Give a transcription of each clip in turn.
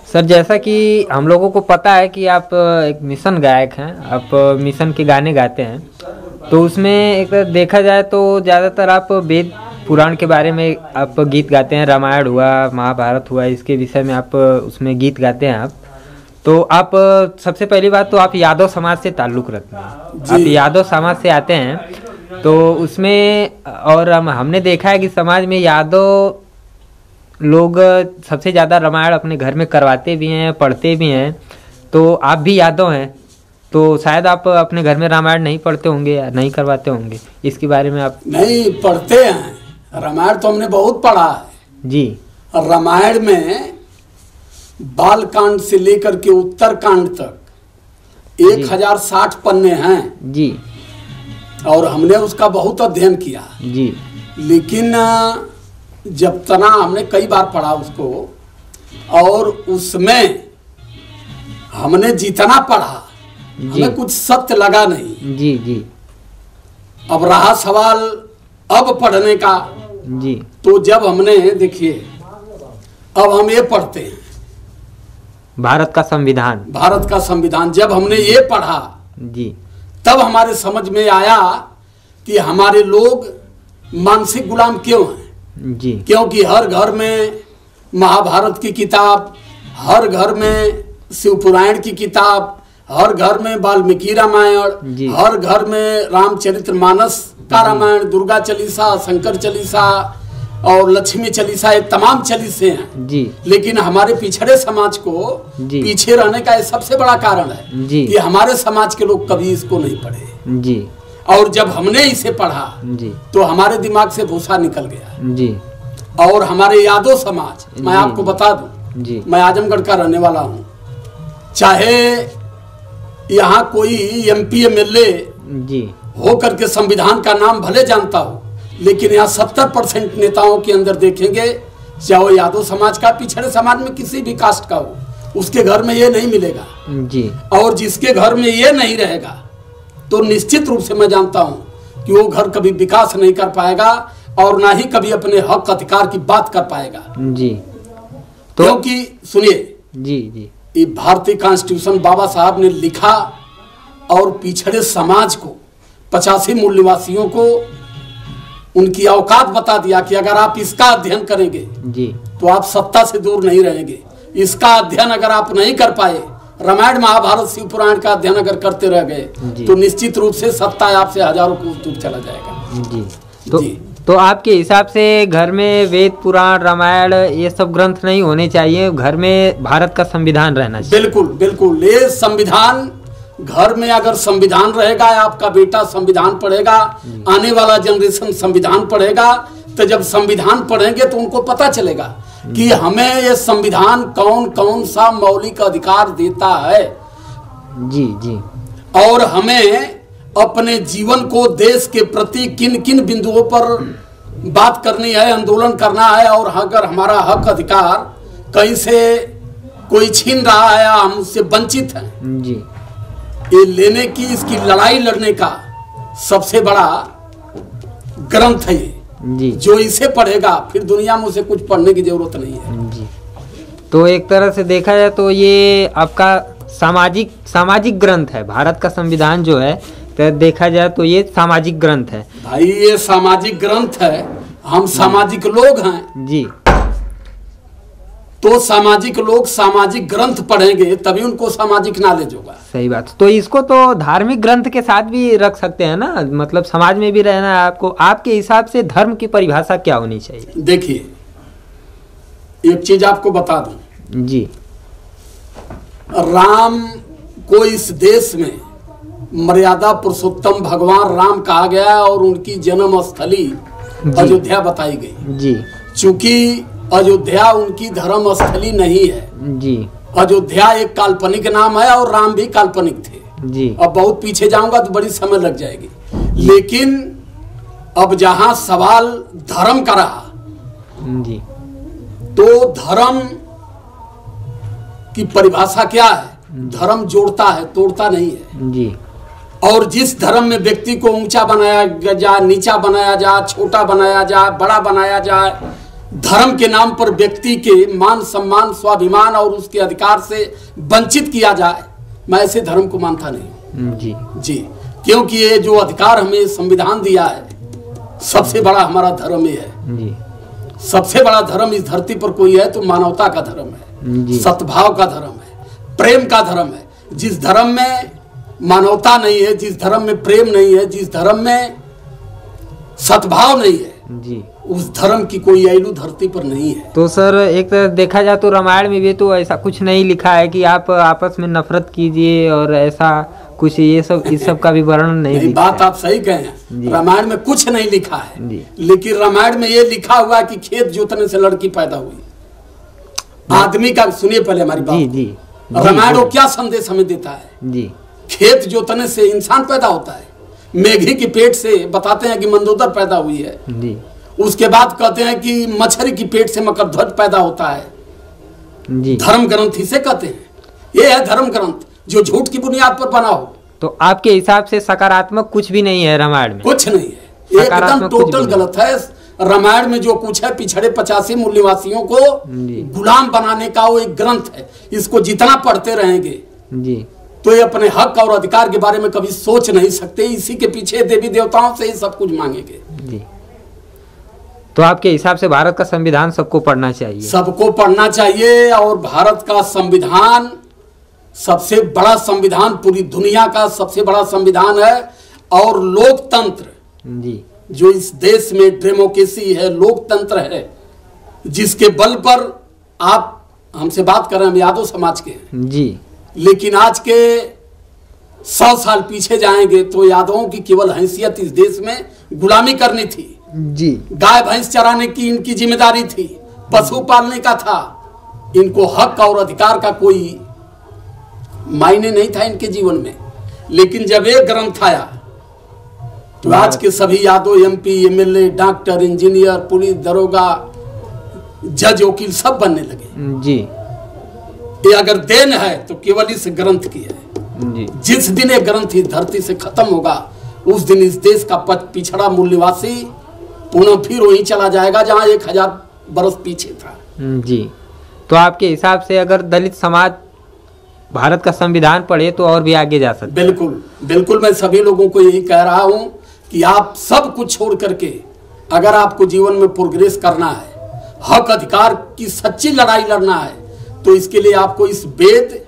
Sir जैसा कि हम लोगों को पता है कि आप एक मिशन गायक हैं, आप मिशन के गाने गाते हैं, तो उसमें एक देखा जाए तो ज़्यादातर आप वेद पुराण के बारे में आप गीत गाते हैं। रामायण हुआ, महाभारत हुआ, इसके विषय में आप उसमें गीत गाते हैं। आप तो आप सबसे पहली बात तो आप यादव समाज से ताल्लुक़ रखते हैं, आप यादव समाज से आते हैं। तो उसमें और हमने देखा है कि समाज में यादव लोग सबसे ज़्यादा रामायण अपने घर में करवाते भी हैं, पढ़ते भी हैं। तो आप भी यादव हैं, तो शायद आप अपने घर में रामायण नहीं पढ़ते होंगे या नहीं करवाते होंगे, इसके बारे में आप? नहीं, पढ़ते हैं। रामायण तो हमने बहुत पढ़ा है जी। रामायण में बाल कांड से लेकर के उत्तर कांड तक 1060 पन्ने हैं जी, और हमने उसका बहुत अध्ययन किया जी। लेकिन जब तना हमने कई बार पढ़ा उसको, और उसमें हमने जितना पढ़ा हमें कुछ सत्य लगा नहीं। जी जी। अब रहा सवाल अब पढ़ने का, जी। तो जब हमने देखिए, अब हम ये पढ़ते हैं भारत का संविधान, भारत का संविधान। जब हमने ये पढ़ा जी, तब हमारे समझ में आया कि हमारे लोग मानसिक गुलाम क्यों हैं। जी। क्योंकि हर घर में महाभारत की किताब, हर घर में शिव पुराण की किताब, हर घर में वाल्मीकि रामायण, हर घर में रामचरितमानस का रामायण, दुर्गा चालीसा, शंकर चालीसा और लक्ष्मी चालीसा, ये तमाम चालीसे हैं जी। लेकिन हमारे पिछड़े समाज को पीछे रहने का ये सबसे बड़ा कारण है जी। कि हमारे समाज के लोग कभी इसको नहीं पढ़े जी। और जब हमने इसे पढ़ा जी, तो हमारे दिमाग से भूसा निकल गया जी। और हमारे यादव समाज, मैं आपको बता दूं जी, मैं आजमगढ़ का रहने वाला हूं। चाहे यहाँ कोई MP MLA जी हो करके संविधान का नाम भले जानता हो, लेकिन यहाँ 70% नेताओं के अंदर देखेंगे, चाहे वो यादव समाज का, पिछड़े समाज में किसी भी कास्ट का हो, उसके घर में ये नहीं मिलेगा जी। और जिसके घर में ये नहीं रहेगा तो निश्चित रूप से मैं जानता हूं कि वो घर कभी विकास नहीं कर पाएगा और ना ही कभी अपने हक अधिकार की बात कर पाएगा जी। तो क्योंकि सुनिए जी जी, ये भारतीय कॉन्स्टिट्यूशन बाबा साहब ने लिखा और पिछड़े समाज को, 85 मूल निवासियों को उनकी औकात बता दिया कि अगर आप इसका अध्ययन करेंगे जी तो आप सत्ता से दूर नहीं रहेंगे। इसका अध्ययन अगर आप नहीं कर पाए, रामायण महाभारत शिव पुराण का अध्ययन अगर करते रह गए, तो निश्चित रूप से सत्ता आपसे हजारों कोस दूर चला जाएगा। जी। तो आपके हिसाब से घर में वेद पुराण रामायण ये सब ग्रंथ नहीं होने चाहिए, घर में भारत का संविधान रहना चाहिए? बिल्कुल बिल्कुल। ये संविधान, घर में अगर संविधान रहेगा, आपका बेटा संविधान पढ़ेगा, आने वाला जनरेशन संविधान पढ़ेगा, तो जब संविधान पढ़ेंगे तो उनको पता चलेगा कि हमें ये संविधान कौन कौन सा मौलिक अधिकार देता है। जी जी। और हमें अपने जीवन को देश के प्रति किन किन बिंदुओं पर बात करनी है, आंदोलन करना है, और अगर हमारा हक अधिकार कहीं से कोई छीन रहा है या हम उससे वंचित हैं जी, ये लेने की, इसकी लड़ाई लड़ने का सबसे बड़ा ग्रंथ है ये जी। जो इसे पढ़ेगा फिर दुनिया में उसे कुछ पढ़ने की जरूरत नहीं है जी। तो एक तरह से देखा जाए तो ये आपका सामाजिक ग्रंथ है, भारत का संविधान जो है, तो देखा जाए तो ये सामाजिक ग्रंथ है। भाई ये सामाजिक ग्रंथ है, हम सामाजिक लोग हैं जी। तो सामाजिक लोग सामाजिक ग्रंथ पढ़ेंगे तभी उनको सामाजिक नॉलेज होगा। सही बात। तो इसको तो धार्मिक ग्रंथ के साथ भी रख सकते हैं ना, मतलब समाज में भी रहना है आपको। आपके हिसाब से धर्म की परिभाषा क्या होनी चाहिए? देखिए, एक चीज आपको बता दूं जी, राम को इस देश में मर्यादा पुरुषोत्तम भगवान राम कहा गया और उनकी जन्म स्थली अयोध्या बताई गई जी। चूंकि अयोध्या उनकी धर्म स्थली नहीं है जी, अयोध्या एक काल्पनिक नाम है और राम भी काल्पनिक थे जी। अब बहुत पीछे जाऊंगा तो बड़ी समय लग जाएगी, लेकिन अब जहां सवाल धर्म का रहा जी, तो धर्म की परिभाषा क्या है? धर्म जोड़ता है, तोड़ता नहीं है जी। और जिस धर्म में व्यक्ति को ऊंचा बनाया जाए, नीचा बनाया जाए, छोटा बनाया जाए, बड़ा बनाया जाए, धर्म के नाम पर व्यक्ति के मान सम्मान स्वाभिमान और उसके अधिकार से वंचित किया जाए, मैं ऐसे धर्म को मानता नहीं। जी जी, क्योंकि ये जो अधिकार हमें संविधान दिया है, सबसे बड़ा हमारा धर्म ये है। जी, सबसे बड़ा धर्म इस धरती पर कोई है तो मानवता का धर्म है, सद्भाव का धर्म है, प्रेम का धर्म है। जिस धर्म में मानवता नहीं है, जिस धर्म में प्रेम नहीं है, जिस धर्म में सद्भाव नहीं है, जी, उस धर्म की कोई वैल्यू धरती पर नहीं है। तो सर एक तरह देखा जाए तो रामायण में भी तो ऐसा कुछ नहीं लिखा है कि आप आपस में नफरत कीजिए और ऐसा कुछ, ये सब इस सब का भी वर्णन नहीं बात आप सही कहे हैं, रामायण में कुछ नहीं लिखा है, लेकिन रामायण में ये लिखा हुआ है कि खेत जोतने से लड़की पैदा हुई। आदमी का सुनिए पहले हमारी बात। जी जी, रामायण वो क्या संदेश हमें देता है? जी, खेत जोतने से इंसान पैदा होता है, मेघी के पेट से बताते हैं कि मंदोदर पैदा हुई है, जी, उसके बाद कहते हैं कि मछली की पेट से मकरध्वज पैदा होता है। जी, धर्म ग्रंथ इसे कहते हैं, ये है धर्म ग्रंथ जो झूठ की बुनियाद पर बना हो। तो आपके हिसाब से सकारात्मक कुछ भी नहीं है रामायण में? कुछ नहीं है, एकदम टोटल गलत है। रामायण में जो कुछ है पिछड़े 85 मूल निवासियों को गुलाम बनाने का वो एक ग्रंथ है। इसको जितना पढ़ते रहेंगे जी, तो ये अपने हक और अधिकार के बारे में कभी सोच नहीं सकते। इसी के पीछे देवी देवताओं से ही सब कुछ मांगेंगे। जी, तो आपके हिसाब से भारत का संविधान सबको पढ़ना चाहिए? सबको पढ़ना चाहिए, और भारत का संविधान सबसे बड़ा संविधान, पूरी दुनिया का सबसे बड़ा संविधान है। और लोकतंत्र जी, जो इस देश में डेमोक्रेसी है, लोकतंत्र है, जिसके बल पर आप हमसे बात कर रहे हैं, हम यादव समाज के हैं जी, लेकिन आज के 100 साल पीछे जाएंगे तो यादवों की केवल हैसियत इस देश में गुलामी करनी थी जी, गाय भैंस चराने की इनकी जिम्मेदारी थी, पशु पालने का था। इनको हक और अधिकार का कोई मायने नहीं था इनके जीवन में। लेकिन जब एक ग्रंथ आया तो आज के सभी Yadav MP MLA doctor engineer police दरोगा जज वकील सब बनने लगे जी। ये अगर देन है तो केवल इस ग्रंथ की है जी। जिस दिन ये ग्रंथ इस धरती से खत्म होगा उस दिन इस देश का पिछड़ा मूल निवासी पुनः फिर वहीं चला जाएगा जहां 1000 बरस पीछे था। जी, तो आपके हिसाब से अगर दलित समाज भारत का संविधान पढ़े तो और भी आगे जा सकते? बिल्कुल बिल्कुल, मैं सभी लोगों को यही कह रहा हूं कि आप सब कुछ छोड़ करके अगर आपको जीवन में प्रोग्रेस करना है, हक अधिकार की सच्ची लड़ाई लड़ना है, तो इसके लिए आपको इस वेद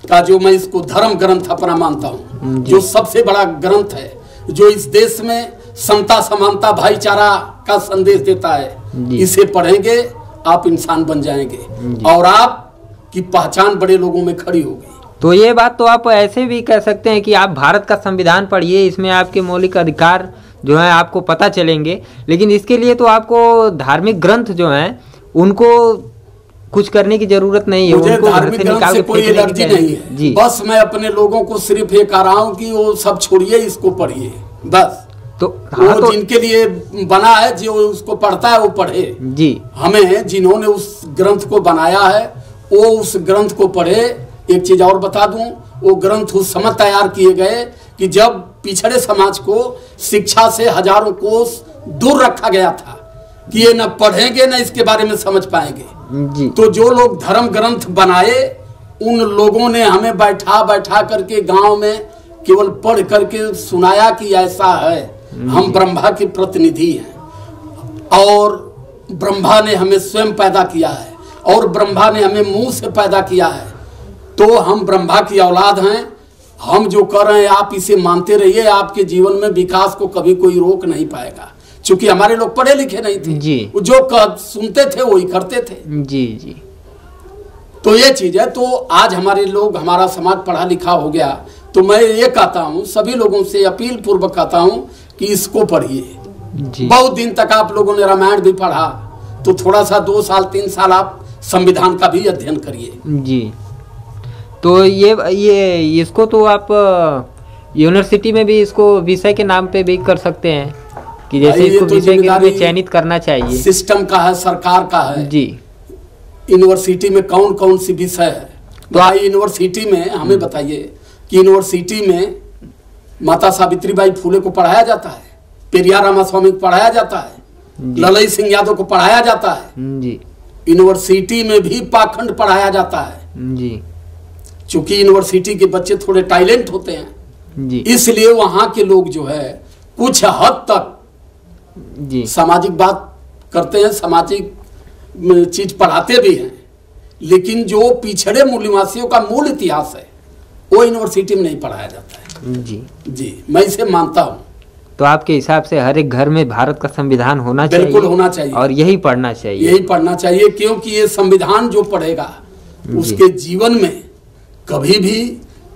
का, जो मैं इसको धर्म ग्रंथ अपना मानता हूं, जो सबसे बड़ा ग्रंथ है, जो इस देश में समता समानता भाईचारा का संदेश देता है, इसे पढ़ेंगे आप इंसान बन जाएंगे और आपकी पहचान बड़े लोगों में खड़ी होगी। तो ये बात तो आप ऐसे भी कह सकते हैं कि आप भारत का संविधान पढ़िए, इसमें आपके मौलिक अधिकार जो है आपको पता चलेंगे, लेकिन इसके लिए तो आपको धार्मिक ग्रंथ जो हैं उनको कुछ करने की जरूरत नहीं है। मुझे धार्मिक ग्रंथ से कोई एलर्जी नहीं है जी। बस मैं अपने लोगों को सिर्फ ये कह रहा हूँ कि वो सब छोड़िए, इसको पढ़िए बस। तो वो तो जिनके लिए बना है, जो उसको पढ़ता है वो पढ़े जी। हमें जिन्होंने उस ग्रंथ को बनाया है वो उस ग्रंथ को पढ़े। एक चीज और बता दूं, वो ग्रंथ उस समय तैयार किए गए कि जब पिछड़े समाज को शिक्षा से हजारों कोस दूर रखा गया था कि ये न पढ़ेंगे न इसके बारे में समझ पाएंगे जी। तो जो लोग धर्म ग्रंथ बनाए उन लोगों ने हमें बैठा बैठा करके गांव में केवल पढ़ करके सुनाया कि ऐसा है, हम ब्रह्मा के प्रतिनिधि हैं और ब्रह्मा ने हमें स्वयं पैदा किया है और ब्रह्मा ने हमें मुंह से पैदा किया है, तो हम ब्रह्मा की औलाद हैं। हम जो कर रहे हैं आप इसे मानते रहिए, आपके जीवन में विकास को कभी कोई रोक नहीं पाएगा, क्योंकि हमारे लोग पढ़े लिखे नहीं थे जी। जो सुनते थे वही करते थे जी जी। तो ये चीज है। तो आज हमारे लोग, हमारा समाज पढ़ा लिखा हो गया, तो मैं ये कहता हूँ सभी लोगों से अपील पूर्वक कहता हूँ कि इसको पढ़िए। बहुत दिन तक आप लोगों ने रामायण भी पढ़ा, तो थोड़ा सा 2 साल 3 साल आप संविधान का भी अध्ययन करिए जी। तो ये इसको तो आप यूनिवर्सिटी में भी इसको विषय के नाम पे भी कर सकते हैं कि जैसे इसको तो विषय के रूप में चयनित करना चाहिए। सिस्टम का है, सरकार का है जी। यूनिवर्सिटी में कौन कौन सी विषय है, तो यूनिवर्सिटी में हमें बताइए कि यूनिवर्सिटी में माता सावित्रीबाई फुले को पढ़ाया जाता है, पेरियार रामास्वामी को पढ़ाया जाता है, ललई सिंह यादव को पढ़ाया जाता है जी। यूनिवर्सिटी में भी पाखंड पढ़ाया जाता है जी। चूंकि यूनिवर्सिटी के बच्चे थोड़े टैलेंट होते हैं जी। इसलिए वहां के लोग जो है कुछ हद तक जी। सामाजिक बात करते हैं, सामाजिक चीज पढ़ाते भी हैं, लेकिन जो पिछड़े मूल निवासियों का मूल इतिहास है वो यूनिवर्सिटी में नहीं पढ़ाया जाता है। जी, मैं इसे मानता हूँ। तो आपके हिसाब से हर एक घर में भारत का संविधान होना चाहिए? बिल्कुल होना चाहिए और यही पढ़ना चाहिए? यही पढ़ना चाहिए, क्योंकि ये संविधान जो पढ़ेगा उसके जीवन में कभी भी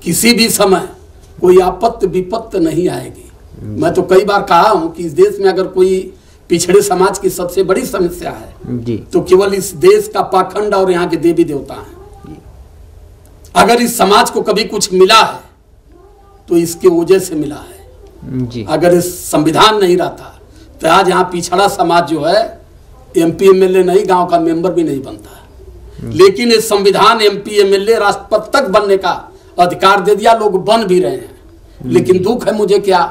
किसी भी समय कोई आपत्ति विपत्ति नहीं आएगी। मैं तो कई बार कहा हूँ कि इस देश में अगर कोई पिछड़े समाज की सबसे बड़ी समस्या है जी। तो केवल इस देश का पाखंड और यहाँ के देवी देवता हैं। अगर इस समाज को कभी कुछ मिला है तो इसके वजह से मिला है जी। अगर इस संविधान नहीं रहता तो आज यहाँ पिछड़ा समाज जो है MP MLA नहीं, गांव का मेंबर भी नहीं बनता। लेकिन इस संविधान MP MLA राष्ट्रपति तक बनने का अधिकार दे दिया, लोग बन भी रहे हैं। लेकिन दुख है मुझे क्या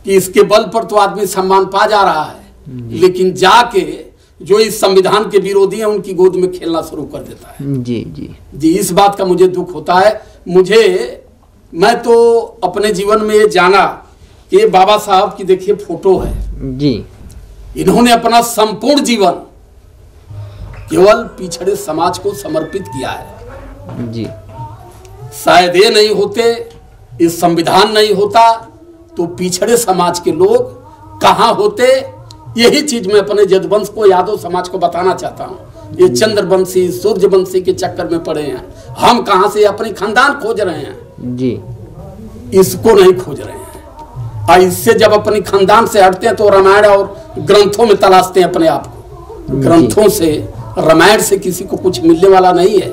कि इसके बल पर तो आदमी सम्मान पा जा रहा है, लेकिन जाके जो इस संविधान के विरोधी हैं उनकी गोद में खेलना शुरू कर देता है। जी। जी। जी, इस बात का मुझे दुख होता है। मैं तो अपने जीवन में ये जाना कि बाबा साहब की देखिए फोटो है जी। इन्होंने अपना संपूर्ण जीवन केवल पिछड़े समाज को समर्पित किया है। जी। शायद ये नहीं होते, इस संविधान नहीं होता तो पिछड़े समाज के लोग कहाँ होते। यही चीज मैं अपने जदवंश को, यादव समाज को बताना चाहता हूँ। ये चंद्रवंशी सूर्यवंशी के चक्कर में पड़े हैं, हम कहाँ से अपनी खानदान खोज रहे हैं जी। इसको नहीं खोज रहे हैं। और इससे जब अपनी खानदान से हटते हैं तो रामायण और ग्रंथों में तलाशते हैं अपने आप को। ग्रंथों से, रामायण से किसी को कुछ मिलने वाला नहीं है।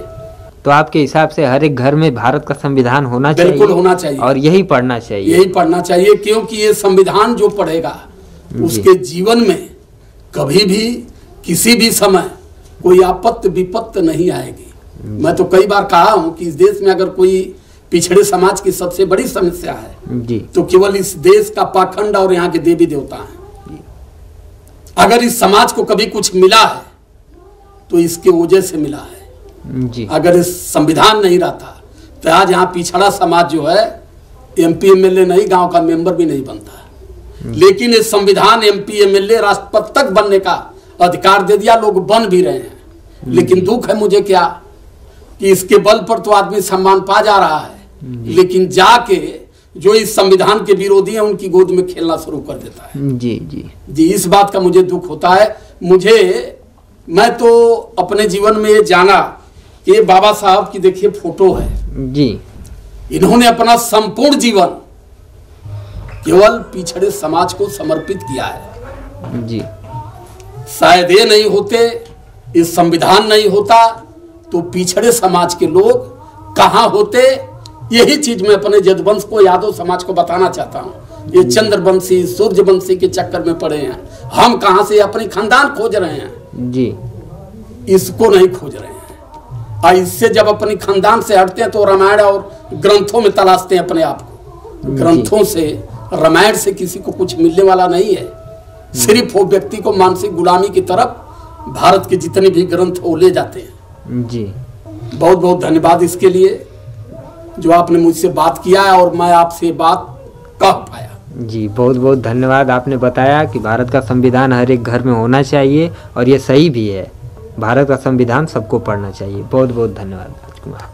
तो आपके हिसाब से हर एक घर में भारत का संविधान होना चाहिए? बिल्कुल होना चाहिए। और यही पढ़ना चाहिए? यही पढ़ना चाहिए, क्योंकि ये संविधान जो पढ़ेगा उसके जीवन में कभी भी किसी भी समय कोई आपत्ति विपत्ति नहीं आएगी। मैं तो कई बार कहा हूँ कि इस देश में अगर कोई पिछड़े समाज की सबसे बड़ी समस्या है जी। तो केवल इस देश का पाखंड और यहाँ के देवी देवता हैं। अगर इस समाज को कभी कुछ मिला है तो इसके वजह से मिला है जी। अगर इस संविधान नहीं रहता तो आज यहाँ पिछड़ा समाज जो है MP MLA नहीं, गांव का मेंबर भी नहीं बनता। लेकिन इस संविधान MP MLA राष्ट्रपति तक बनने का अधिकार दे दिया, लोग बन भी रहे हैं। लेकिन दुख है मुझे क्या कि इसके बल पर तो आदमी सम्मान पा जा रहा है, लेकिन जाके जो इस संविधान के विरोधी हैं उनकी गोद में खेलना शुरू कर देता है। जी। जी। जी, इस बात का मुझे दुख होता है। मैं तो अपने जीवन में ये जाना कि बाबा साहब की देखिए फोटो है जी। इन्होंने अपना संपूर्ण जीवन केवल पिछड़े समाज को समर्पित किया है। जी। शायद ये नहीं होते, इस संविधान नहीं होता तो पिछड़े समाज के लोग कहाँ होते। यही चीज मैं अपने जदवंश को, यादव समाज को बताना चाहता हूँ। ये चंद्रवंशी सूर्यवंशी के चक्कर में पड़े हैं, हम कहाँ से अपनी खानदान खोज रहे हैं जी। इसको नहीं खोज रहे हैं। और इससे जब अपनी खानदान से हटते हैं तो रामायण और ग्रंथों में तलाशते हैं अपने आप को। ग्रंथों से, रामायण से किसी को कुछ मिलने वाला नहीं है। सिर्फ वो व्यक्ति को मानसिक गुलामी की तरफ भारत के जितने भी ग्रंथ वो ले जाते हैं। जी। बहुत बहुत धन्यवाद इसके लिए जो आपने मुझसे बात किया है और मैं आपसे बात कह पाया। जी, बहुत बहुत धन्यवाद। आपने बताया कि भारत का संविधान हर एक घर में होना चाहिए और ये सही भी है। भारत का संविधान सबको पढ़ना चाहिए। बहुत बहुत धन्यवाद राजकुमार।